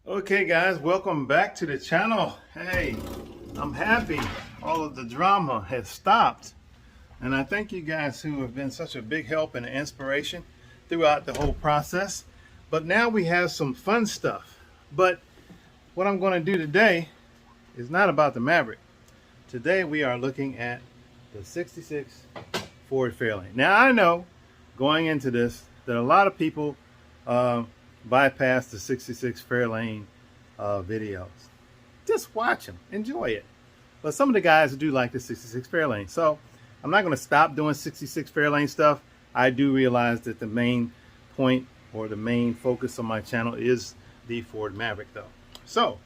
Okay guys, welcome back to the channel. Hey, I'm happy all of the drama has stopped, and I thank you guys who have been such a big help and inspiration throughout the whole process. But now we have some fun stuff. But what I'm going to do today is not about the Maverick. Today we are looking at the 66 Ford Fairlane. Now I know going into this that a lot of people bypass the 66 Fairlane videos. Just watch them, enjoy it. But some of the guys do like the 66 Fairlane, so I'm not going to stop doing 66 Fairlane stuff. I do realize that the main point or the main focus of my channel is the Ford Maverick though. So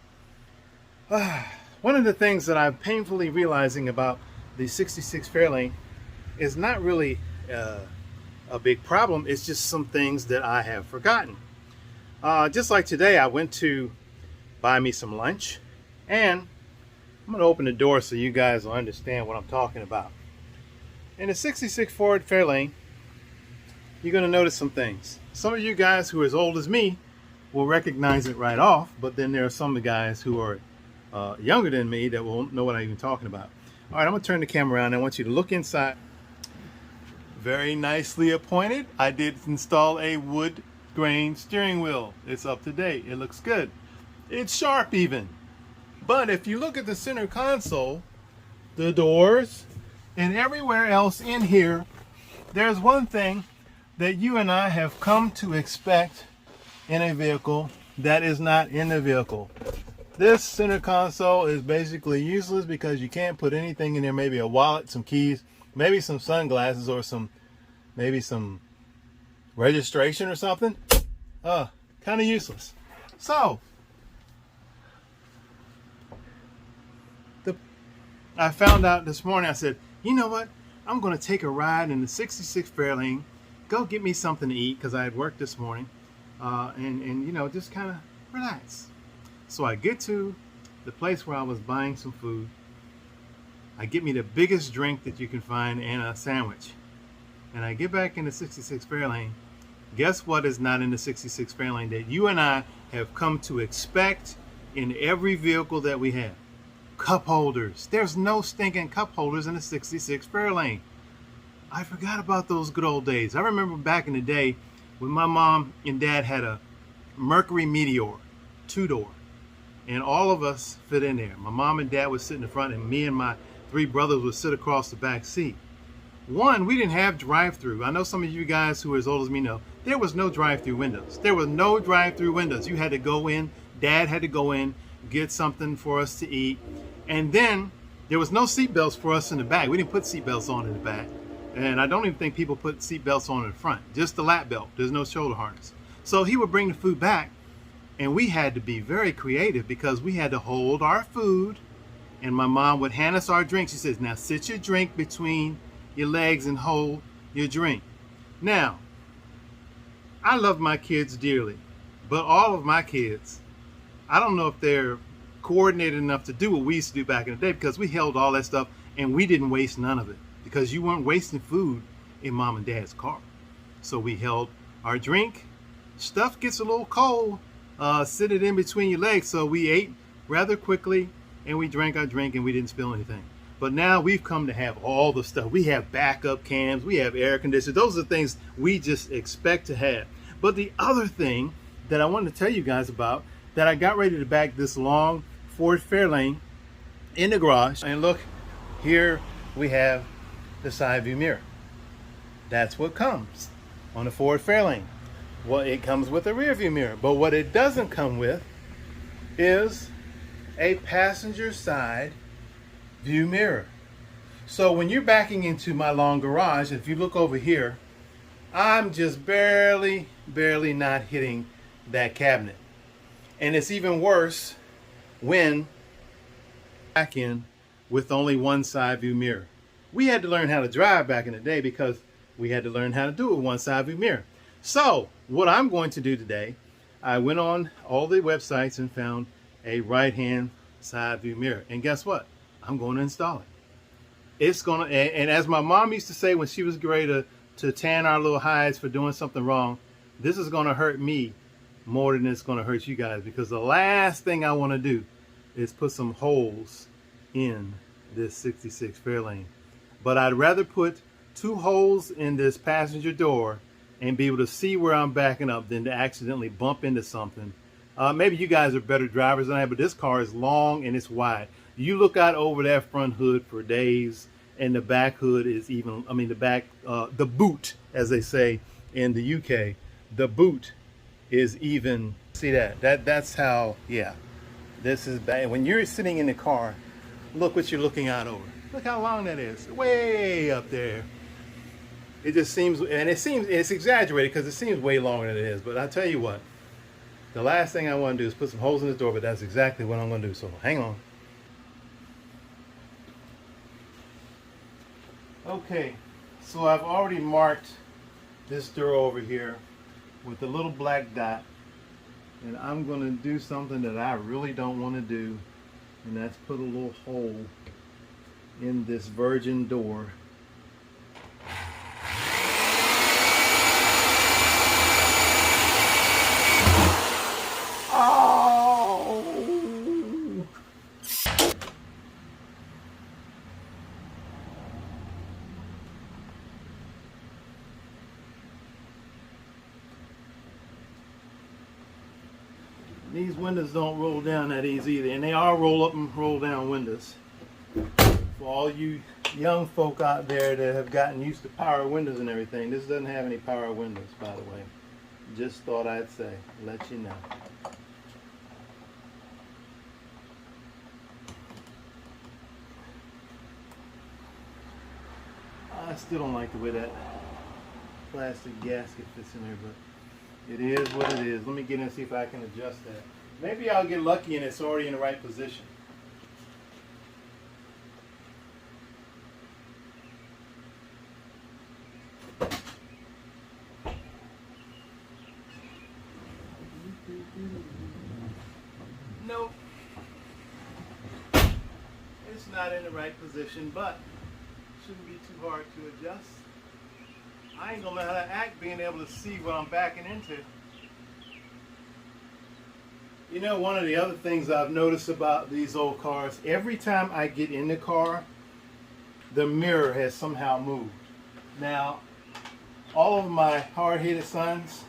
one of the things that I'm painfully realizing about the 66 Fairlane is not really a big problem. It's just some things that I have forgotten. Just like today, I went to buy me some lunch, and I'm going to open the door so you guys will understand what I'm talking about. In the 66 Ford Fairlane, you're going to notice some things. Some of you guys who are as old as me will recognize it right off, but then there are some of the guys who are younger than me that won't know what I'm even talking about. All right, I'm going to turn the camera around. I want you to look inside. Very nicely appointed. I did install a wood grain steering wheel. It's up to date. It looks good. It's sharp even. But if you look at the center console, the doors, and everywhere else in here, there's one thing that you and I have come to expect in a vehicle that is not in the vehicle. This center console is basically useless because you can't put anything in there. Maybe a wallet, some keys, maybe some sunglasses, or maybe some registration or something. Kind of useless. So I found out this morning, I said, you know what, I'm going to take a ride in the 66 Fairlane, go get me something to eat because I had worked this morning, and you know, just kind of relax. So I get to the place where I was buying some food. I get me the biggest drink that you can find and a sandwich, and I get back in the 66 Fairlane. Guess what is not in the 66 Fairlane that you and I have come to expect in every vehicle that we have? Cup holders. There's no stinking cup holders in the 66 Fairlane. I forgot about those good old days. I remember back in the day when my mom and dad had a Mercury Meteor 2-door, and all of us fit in there. My mom and dad would sit in the front, and me and my 3 brothers would sit across the back seat. One, we didn't have drive-through. I know some of you guys who are as old as me know there was no drive-through windows. There were no drive-through windows. You had to go in, Dad had to go in, get something for us to eat, and then there was no seat belts for us in the back. We didn't put seat belts on in the back, and I don't even think people put seat belts on in the front. Just the lap belt. There's no shoulder harness. So he would bring the food back, and we had to be very creative because we had to hold our food, and my mom would hand us our drink. She says, now sit your drink between your legs and hold your drink. Now, I love my kids dearly, but all of my kids, I don't know if they're coordinated enough to do what we used to do back in the day, because we held all that stuff and we didn't waste none of it because you weren't wasting food in mom and dad's car. So we held our drink. Stuff gets a little cold, sit it in between your legs. So we ate rather quickly and we drank our drink and we didn't spill anything. But now we've come to have all the stuff. We have backup cams, we have air conditioners. Those are the things we just expect to have. But the other thing that I wanted to tell you guys about, that I got ready to back this long Ford Fairlane in the garage, and look, here we have the side view mirror. That's what comes on the Ford Fairlane. Well, it comes with a rear view mirror, but what it doesn't come with is a passenger side view mirror. So when you're backing into my long garage, if you look over here, I'm just barely not hitting that cabinet. And it's even worse when back in with only one side view mirror. We had to learn how to drive back in the day because we had to learn how to do it with one side view mirror. So what I'm going to do today, I went on all the websites and found a right-hand side view mirror. And guess what? I'm going to install it. It's going to, and as my mom used to say when she was ready to tan our little hides for doing something wrong, this is going to hurt me more than it's going to hurt you guys, because the last thing I want to do is put some holes in this 66 Fairlane. But I'd rather put 2 holes in this passenger door and be able to see where I'm backing up than to accidentally bump into something. Maybe you guys are better drivers than I am, but this car is long and it's wide. You look out over that front hood for days, and the back hood is even, I mean the back, the boot, as they say in the UK, the boot is even, see that's how, yeah, this is bad. When you're sitting in the car, look what you're looking out over. Look how long that is, way up there. It just seems, and it's exaggerated because it seems way longer than it is, but I tell you what, the last thing I want to do is put some holes in this door, but that's exactly what I'm going to do, so hang on. Okay, so I've already marked this door over here with a little black dot, and I'm going to do something that I really don't want to do, and that's put a little hole in this virgin door. Oh! These windows don't roll down that easy either, and they are roll up and roll down windows. For all you young folk out there that have gotten used to power windows and everything, this doesn't have any power windows, by the way. Just thought I'd say, let you know. I still don't like the way that plastic gasket fits in there, but it is what it is. Let me get in and see if I can adjust that. Maybe I'll get lucky and it's already in the right position. Nope. It's not in the right position, but shouldn't be too hard to adjust. I ain't gonna know how to act being able to see what I'm backing into. You know, one of the other things I've noticed about these old cars, every time I get in the car, the mirror has somehow moved. Now, all of my hard-headed sons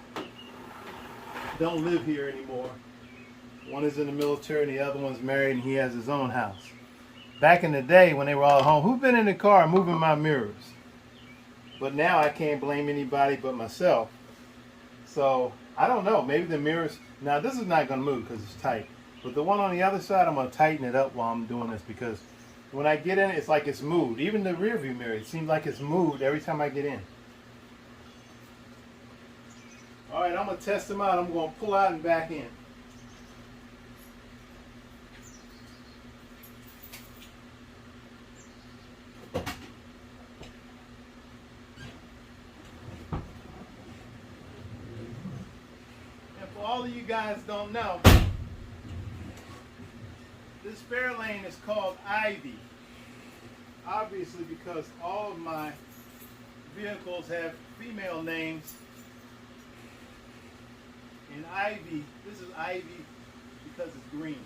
don't live here anymore. One is in the military and the other one's married and he has his own house. Back in the day when they were all home, who's been in the car moving my mirrors? But now I can't blame anybody but myself. So I don't know, maybe the mirrors, now this is not going to move because it's tight. But the one on the other side, I'm going to tighten it up while I'm doing this, because when I get in, it's like it's moved. Even the rear view mirror, it seems like it's moved every time I get in. All right, I'm going to test them out. I'm going to pull out and back in. All of you guys don't know, this Fairlane is called Ivy, obviously because all of my vehicles have female names. And Ivy, this is Ivy because it's green.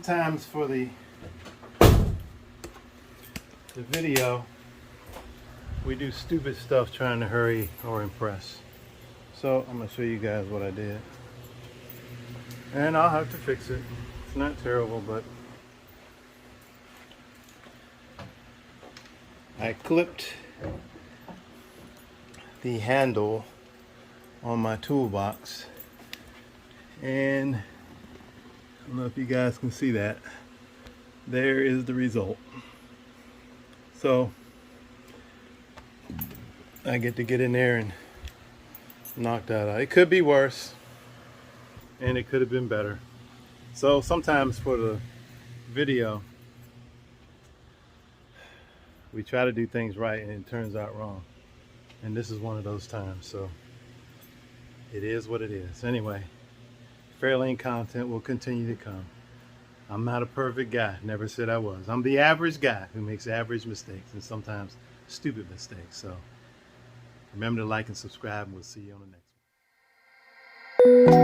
sometimes for the video, we do stupid stuff trying to hurry or impress. So I'm going to show you guys what I did. And I'll have to fix it. It's not terrible, but I clipped the handle on my toolbox, and I don't know if you guys can see that. There is the result. So I get to get in there and knock that out. It could be worse, and it could have been better. So sometimes for the video, we try to do things right and it turns out wrong. And this is one of those times, so it is what it is. Anyway, Fairlane content will continue to come. I'm not a perfect guy, never said I was. I'm the average guy who makes average mistakes and sometimes stupid mistakes. So remember to like and subscribe, and we'll see you on the next one.